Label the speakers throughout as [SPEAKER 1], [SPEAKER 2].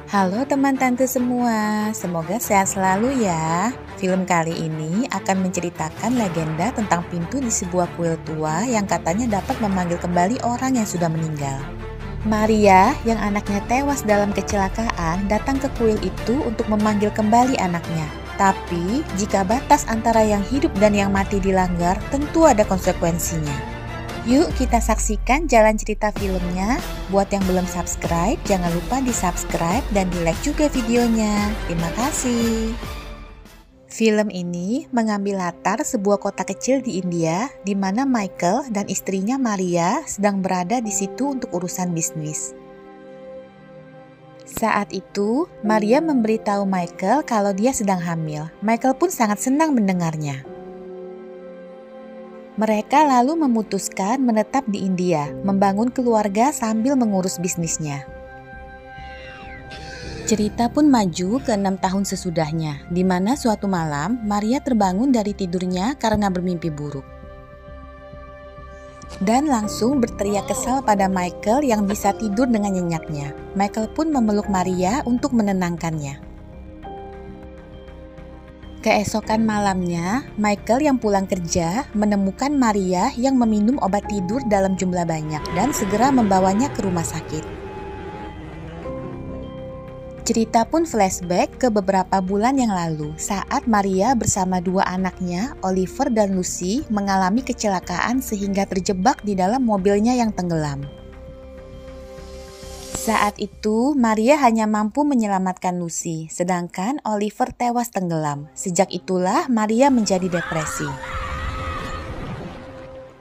[SPEAKER 1] Halo teman tante semua, semoga sehat selalu ya. Film kali ini akan menceritakan legenda tentang pintu di sebuah kuil tua yang katanya dapat memanggil kembali orang yang sudah meninggal. Maria, yang anaknya tewas dalam kecelakaan, datang ke kuil itu untuk memanggil kembali anaknya. Tapi, jika batas antara yang hidup dan yang mati dilanggar, tentu ada konsekuensinya. Yuk kita saksikan jalan cerita filmnya. Buat yang belum subscribe, jangan lupa di subscribe dan di like juga videonya. Terima kasih. Film ini mengambil latar sebuah kota kecil di India, di mana Michael dan istrinya Maria sedang berada di situ untuk urusan bisnis. Saat itu, Maria memberitahu Michael kalau dia sedang hamil. Michael pun sangat senang mendengarnya. Mereka lalu memutuskan menetap di India, membangun keluarga sambil mengurus bisnisnya. Cerita pun maju ke 6 tahun sesudahnya, di mana suatu malam Maria terbangun dari tidurnya karena bermimpi buruk. Dan langsung berteriak kesal pada Michael yang bisa tidur dengan nyenyaknya. Michael pun memeluk Maria untuk menenangkannya. Keesokan malamnya, Michael yang pulang kerja menemukan Maria yang meminum obat tidur dalam jumlah banyak dan segera membawanya ke rumah sakit. Cerita pun flashback ke beberapa bulan yang lalu saat Maria bersama dua anaknya, Oliver dan Lucy, mengalami kecelakaan sehingga terjebak di dalam mobilnya yang tenggelam. Saat itu, Maria hanya mampu menyelamatkan Lucy, sedangkan Oliver tewas tenggelam. Sejak itulah Maria menjadi depresi.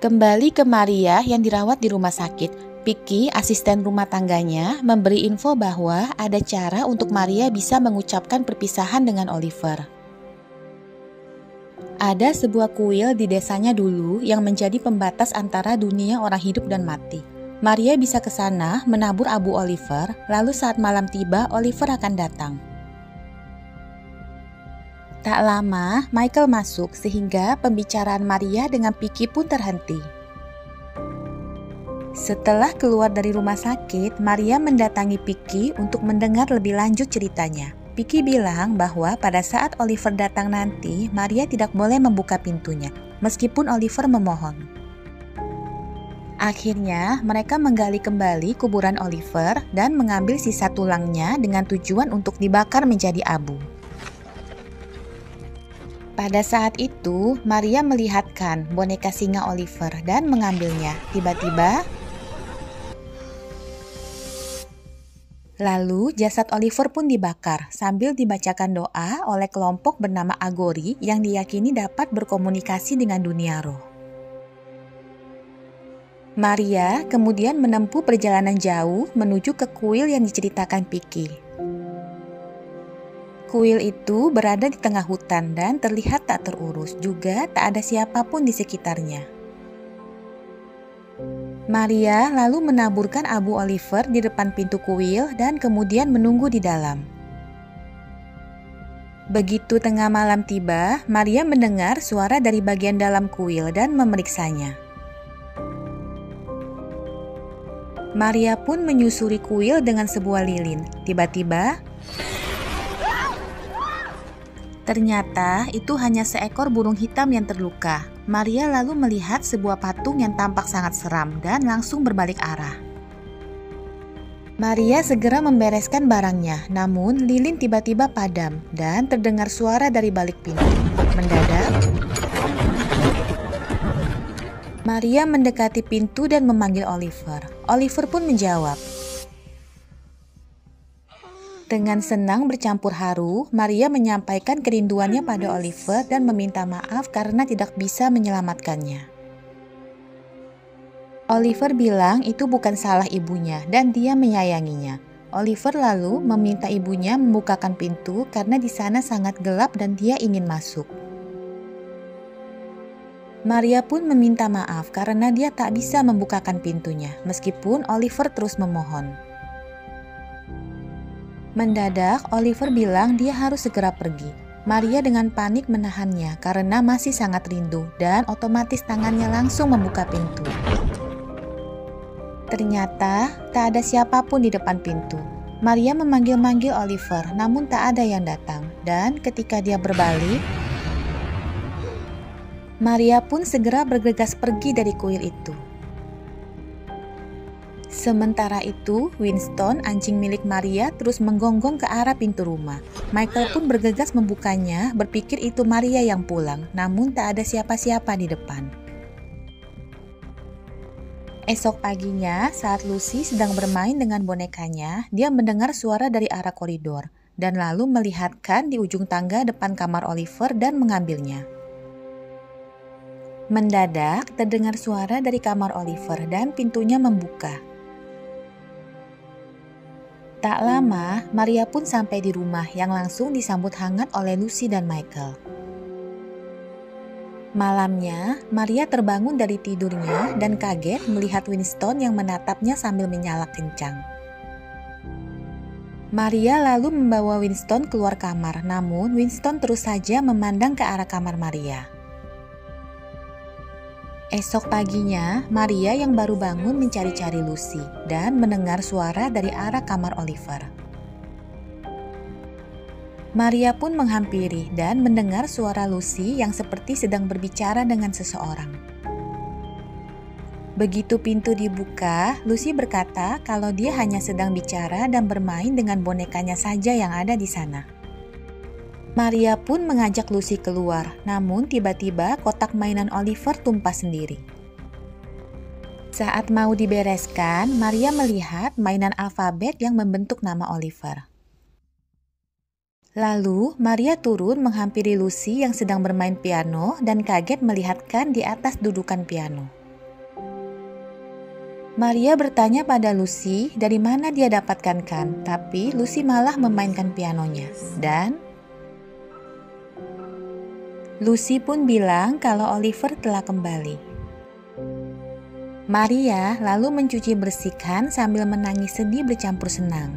[SPEAKER 1] Kembali ke Maria yang dirawat di rumah sakit, Vicky, asisten rumah tangganya, memberi info bahwa ada cara untuk Maria bisa mengucapkan perpisahan dengan Oliver. Ada sebuah kuil di desanya dulu yang menjadi pembatas antara dunia orang hidup dan mati. Maria bisa ke sana menabur abu Oliver, lalu saat malam tiba Oliver akan datang. Tak lama, Michael masuk sehingga pembicaraan Maria dengan Vicky pun terhenti. Setelah keluar dari rumah sakit, Maria mendatangi Vicky untuk mendengar lebih lanjut ceritanya. Vicky bilang bahwa pada saat Oliver datang nanti, Maria tidak boleh membuka pintunya, meskipun Oliver memohon. Akhirnya, mereka menggali kembali kuburan Oliver dan mengambil sisa tulangnya dengan tujuan untuk dibakar menjadi abu. Pada saat itu, Maria melihatkan boneka singa Oliver dan mengambilnya. Tiba-tiba, lalu jasad Oliver pun dibakar sambil dibacakan doa oleh kelompok bernama Agori yang diyakini dapat berkomunikasi dengan dunia roh. Maria kemudian menempuh perjalanan jauh menuju ke kuil yang diceritakan Vicky. Kuil itu berada di tengah hutan dan terlihat tak terurus, juga tak ada siapapun di sekitarnya. Maria lalu menaburkan abu Oliver di depan pintu kuil dan kemudian menunggu di dalam. Begitu tengah malam tiba, Maria mendengar suara dari bagian dalam kuil dan memeriksanya. Maria pun menyusuri kuil dengan sebuah lilin. Tiba-tiba, ternyata itu hanya seekor burung hitam yang terluka. Maria lalu melihat sebuah patung yang tampak sangat seram dan langsung berbalik arah. Maria segera membereskan barangnya, namun lilin tiba-tiba padam dan terdengar suara dari balik pintu. Mendadak, Maria mendekati pintu dan memanggil Oliver. Oliver pun menjawab. Dengan senang bercampur haru, Maria menyampaikan kerinduannya pada Oliver dan meminta maaf karena tidak bisa menyelamatkannya. Oliver bilang itu bukan salah ibunya dan dia menyayanginya. Oliver lalu meminta ibunya membukakan pintu karena di sana sangat gelap dan dia ingin masuk. Maria pun meminta maaf karena dia tak bisa membukakan pintunya, meskipun Oliver terus memohon. Mendadak, Oliver bilang dia harus segera pergi. Maria dengan panik menahannya karena masih sangat rindu dan otomatis tangannya langsung membuka pintu. Ternyata tak ada siapapun di depan pintu. Maria memanggil-manggil Oliver, namun tak ada yang datang. Dan ketika dia berbalik, Maria pun segera bergegas pergi dari kuil itu. Sementara itu, Winston, anjing milik Maria, terus menggonggong ke arah pintu rumah. Michael pun bergegas membukanya, berpikir itu Maria yang pulang, namun tak ada siapa-siapa di depan. Esok paginya, saat Lucy sedang bermain dengan bonekanya, dia mendengar suara dari arah koridor, dan lalu melihatkan di ujung tangga depan kamar Oliver dan mengambilnya. Mendadak, terdengar suara dari kamar Oliver dan pintunya membuka. Tak lama, Maria pun sampai di rumah yang langsung disambut hangat oleh Lucy dan Michael. Malamnya, Maria terbangun dari tidurnya dan kaget melihat Winston yang menatapnya sambil menyala kencang. Maria lalu membawa Winston keluar kamar, namun Winston terus saja memandang ke arah kamar Maria. Esok paginya, Maria yang baru bangun mencari-cari Lucy dan mendengar suara dari arah kamar Oliver. Maria pun menghampiri dan mendengar suara Lucy yang seperti sedang berbicara dengan seseorang. Begitu pintu dibuka, Lucy berkata kalau dia hanya sedang bicara dan bermain dengan bonekanya saja yang ada di sana. Maria pun mengajak Lucy keluar, namun tiba-tiba kotak mainan Oliver tumpah sendiri. Saat mau dibereskan, Maria melihat mainan alfabet yang membentuk nama Oliver. Lalu, Maria turun menghampiri Lucy yang sedang bermain piano dan kaget melihatkan di atas dudukan piano. Maria bertanya pada Lucy dari mana dia dapatkan kan, tapi Lucy malah memainkan pianonya. Dan Lucy pun bilang kalau Oliver telah kembali. Maria lalu mencuci bersihkan sambil menangis sedih bercampur senang.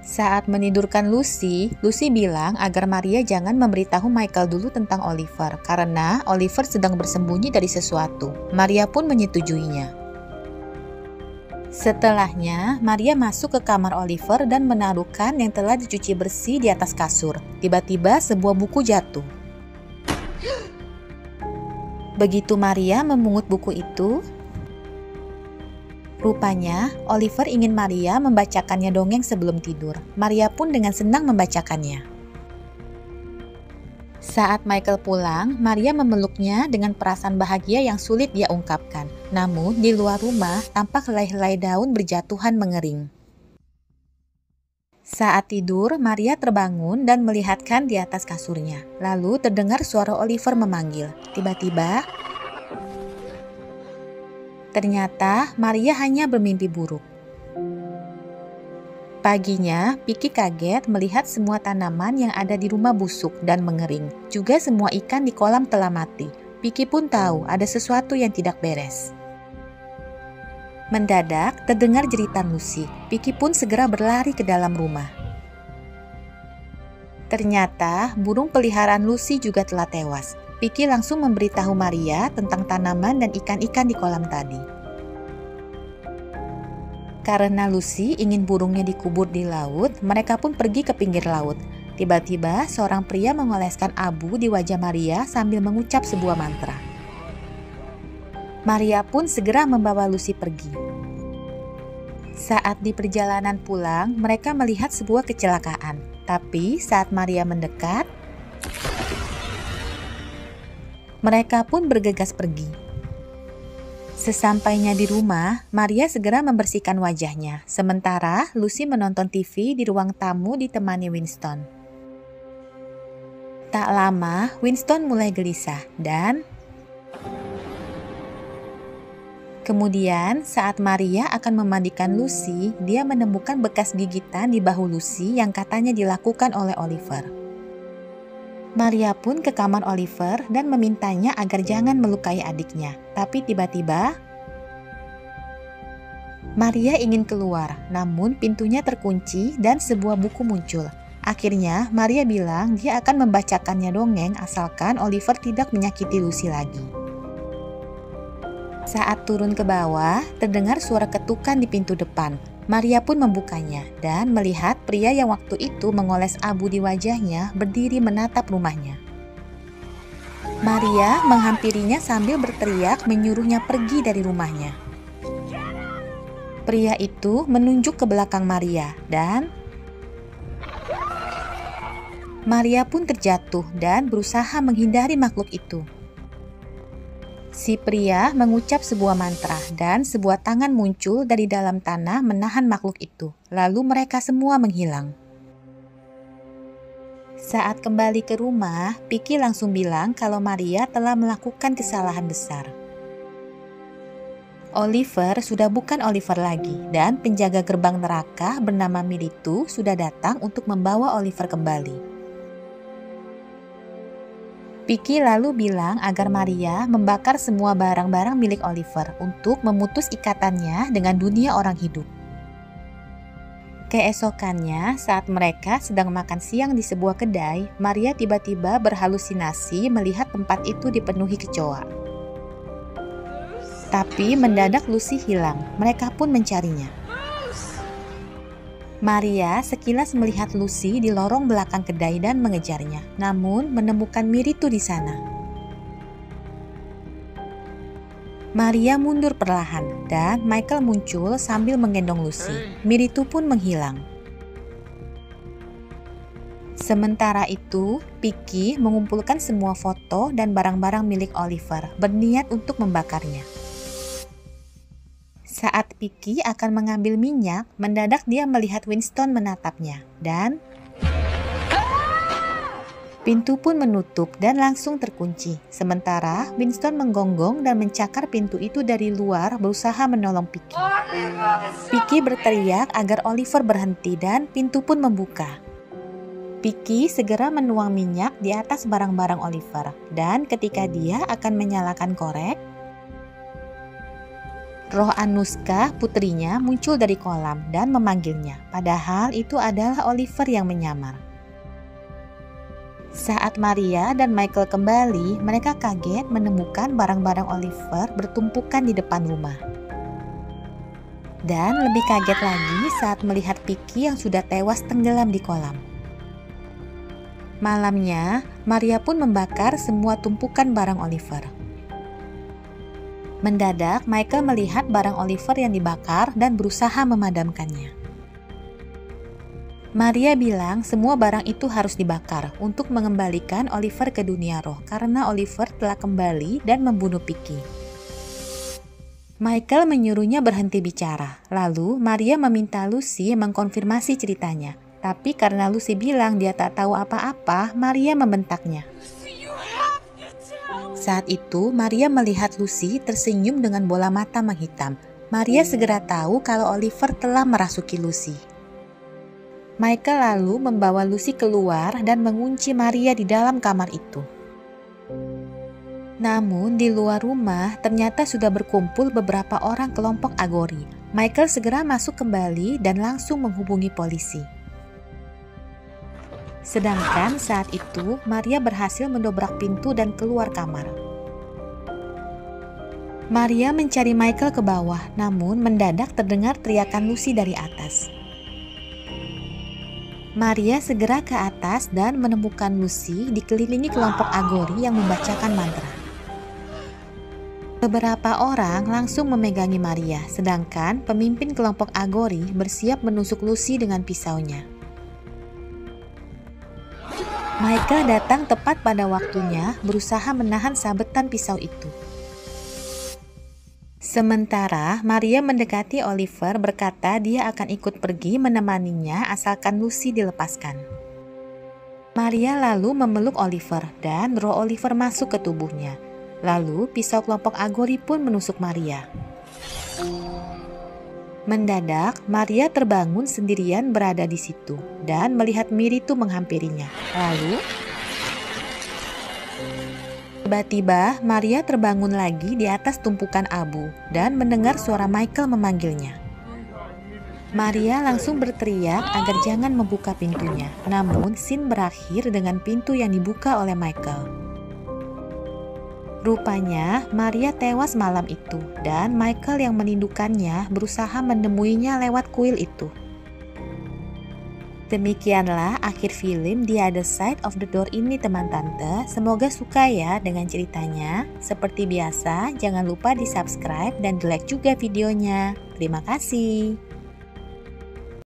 [SPEAKER 1] Saat menidurkan Lucy, Lucy bilang agar Maria jangan memberitahu Michael dulu tentang Oliver karena Oliver sedang bersembunyi dari sesuatu. Maria pun menyetujuinya. Setelahnya, Maria masuk ke kamar Oliver dan menaruhkan yang telah dicuci bersih di atas kasur. Tiba-tiba sebuah buku jatuh. Begitu Maria memungut buku itu, rupanya Oliver ingin Maria membacakannya dongeng sebelum tidur. Maria pun dengan senang membacakannya. Saat Michael pulang, Maria memeluknya dengan perasaan bahagia yang sulit dia ungkapkan. Namun, di luar rumah tampak helai-helai daun berjatuhan mengering. Saat tidur, Maria terbangun dan melihatkan di atas kasurnya. Lalu terdengar suara Oliver memanggil. Tiba-tiba, ternyata Maria hanya bermimpi buruk. Paginya, Vicky kaget melihat semua tanaman yang ada di rumah busuk dan mengering. Juga semua ikan di kolam telah mati. Vicky pun tahu ada sesuatu yang tidak beres. Mendadak, terdengar jeritan Lucy. Vicky pun segera berlari ke dalam rumah. Ternyata, burung peliharaan Lucy juga telah tewas. Vicky langsung memberitahu Maria tentang tanaman dan ikan-ikan di kolam tadi. Karena Lucy ingin burungnya dikubur di laut, mereka pun pergi ke pinggir laut. Tiba-tiba, seorang pria mengoleskan abu di wajah Maria sambil mengucap sebuah mantra. Maria pun segera membawa Lucy pergi. Saat di perjalanan pulang, mereka melihat sebuah kecelakaan. Tapi saat Maria mendekat, mereka pun bergegas pergi. Sesampainya di rumah, Maria segera membersihkan wajahnya. Sementara Lucy menonton TV di ruang tamu ditemani Winston. Tak lama, Winston mulai gelisah dan kemudian saat Maria akan memandikan Lucy, dia menemukan bekas gigitan di bahu Lucy yang katanya dilakukan oleh Oliver. Maria pun ke kamar Oliver dan memintanya agar jangan melukai adiknya. Tapi tiba-tiba, Maria ingin keluar, namun pintunya terkunci dan sebuah buku muncul. Akhirnya, Maria bilang dia akan membacakannya dongeng asalkan Oliver tidak menyakiti Lucy lagi. Saat turun ke bawah, terdengar suara ketukan di pintu depan. Maria pun membukanya dan melihat pria yang waktu itu mengoles abu di wajahnya berdiri menatap rumahnya. Maria menghampirinya sambil berteriak menyuruhnya pergi dari rumahnya. Pria itu menunjuk ke belakang Maria dan Maria pun terjatuh dan berusaha menghindari makhluk itu. Si pria mengucap sebuah mantra dan sebuah tangan muncul dari dalam tanah menahan makhluk itu. Lalu mereka semua menghilang. Saat kembali ke rumah, Vicky langsung bilang kalau Maria telah melakukan kesalahan besar. Oliver sudah bukan Oliver lagi dan penjaga gerbang neraka bernama Militu sudah datang untuk membawa Oliver kembali. Vicky lalu bilang agar Maria membakar semua barang-barang milik Oliver untuk memutus ikatannya dengan dunia orang hidup. Keesokannya, saat mereka sedang makan siang di sebuah kedai, Maria tiba-tiba berhalusinasi melihat tempat itu dipenuhi kecoa. Tapi mendadak Lucy hilang, mereka pun mencarinya. Maria sekilas melihat Lucy di lorong belakang kedai dan mengejarnya, namun menemukan Militu di sana. Maria mundur perlahan dan Michael muncul sambil menggendong Lucy. Militu pun menghilang. Sementara itu, Vicky mengumpulkan semua foto dan barang-barang milik Oliver, berniat untuk membakarnya. Saat Vicky akan mengambil minyak, mendadak dia melihat Winston menatapnya dan pintu pun menutup dan langsung terkunci. Sementara Winston menggonggong dan mencakar pintu itu dari luar berusaha menolong Vicky. Vicky berteriak agar Oliver berhenti dan pintu pun membuka. Vicky segera menuang minyak di atas barang-barang Oliver dan ketika dia akan menyalakan korek, roh Anuska, putrinya, muncul dari kolam dan memanggilnya. Padahal itu adalah Oliver yang menyamar. Saat Maria dan Michael kembali, mereka kaget menemukan barang-barang Oliver bertumpukan di depan rumah. Dan lebih kaget lagi saat melihat Vicky yang sudah tewas tenggelam di kolam. Malamnya, Maria pun membakar semua tumpukan barang Oliver. Mendadak, Michael melihat barang Oliver yang dibakar dan berusaha memadamkannya. Maria bilang semua barang itu harus dibakar untuk mengembalikan Oliver ke dunia roh karena Oliver telah kembali dan membunuh Vicky. Michael menyuruhnya berhenti bicara. Lalu, Maria meminta Lucy mengkonfirmasi ceritanya. Tapi karena Lucy bilang dia tak tahu apa-apa, Maria membentaknya. Saat itu, Maria melihat Lucy tersenyum dengan bola mata menghitam. Maria segera tahu kalau Oliver telah merasuki Lucy. Michael lalu membawa Lucy keluar dan mengunci Maria di dalam kamar itu. Namun di luar rumah ternyata sudah berkumpul beberapa orang kelompok Agori. Michael segera masuk kembali dan langsung menghubungi polisi. Sedangkan saat itu, Maria berhasil mendobrak pintu dan keluar kamar. Maria mencari Michael ke bawah, namun mendadak terdengar teriakan Lucy dari atas. Maria segera ke atas dan menemukan Lucy dikelilingi kelompok Agori yang membacakan mantra. Beberapa orang langsung memegangi Maria, sedangkan pemimpin kelompok Agori bersiap menusuk Lucy dengan pisaunya. Michael datang tepat pada waktunya, berusaha menahan sabetan pisau itu. Sementara Maria mendekati Oliver berkata dia akan ikut pergi menemaninya asalkan Lucy dilepaskan. Maria lalu memeluk Oliver dan roh Oliver masuk ke tubuhnya. Lalu pisau kelompok Agori pun menusuk Maria. Mendadak, Maria terbangun sendirian berada di situ dan melihat Militu menghampirinya. Lalu, tiba-tiba Maria terbangun lagi di atas tumpukan abu dan mendengar suara Michael memanggilnya. Maria langsung berteriak agar jangan membuka pintunya. Namun, scene berakhir dengan pintu yang dibuka oleh Michael. Rupanya Maria tewas malam itu dan Michael yang merindukannya berusaha menemuinya lewat kuil itu. Demikianlah akhir film The Other Side of the Door ini teman tante. Semoga suka ya dengan ceritanya. Seperti biasa jangan lupa di subscribe dan di like juga videonya. Terima kasih.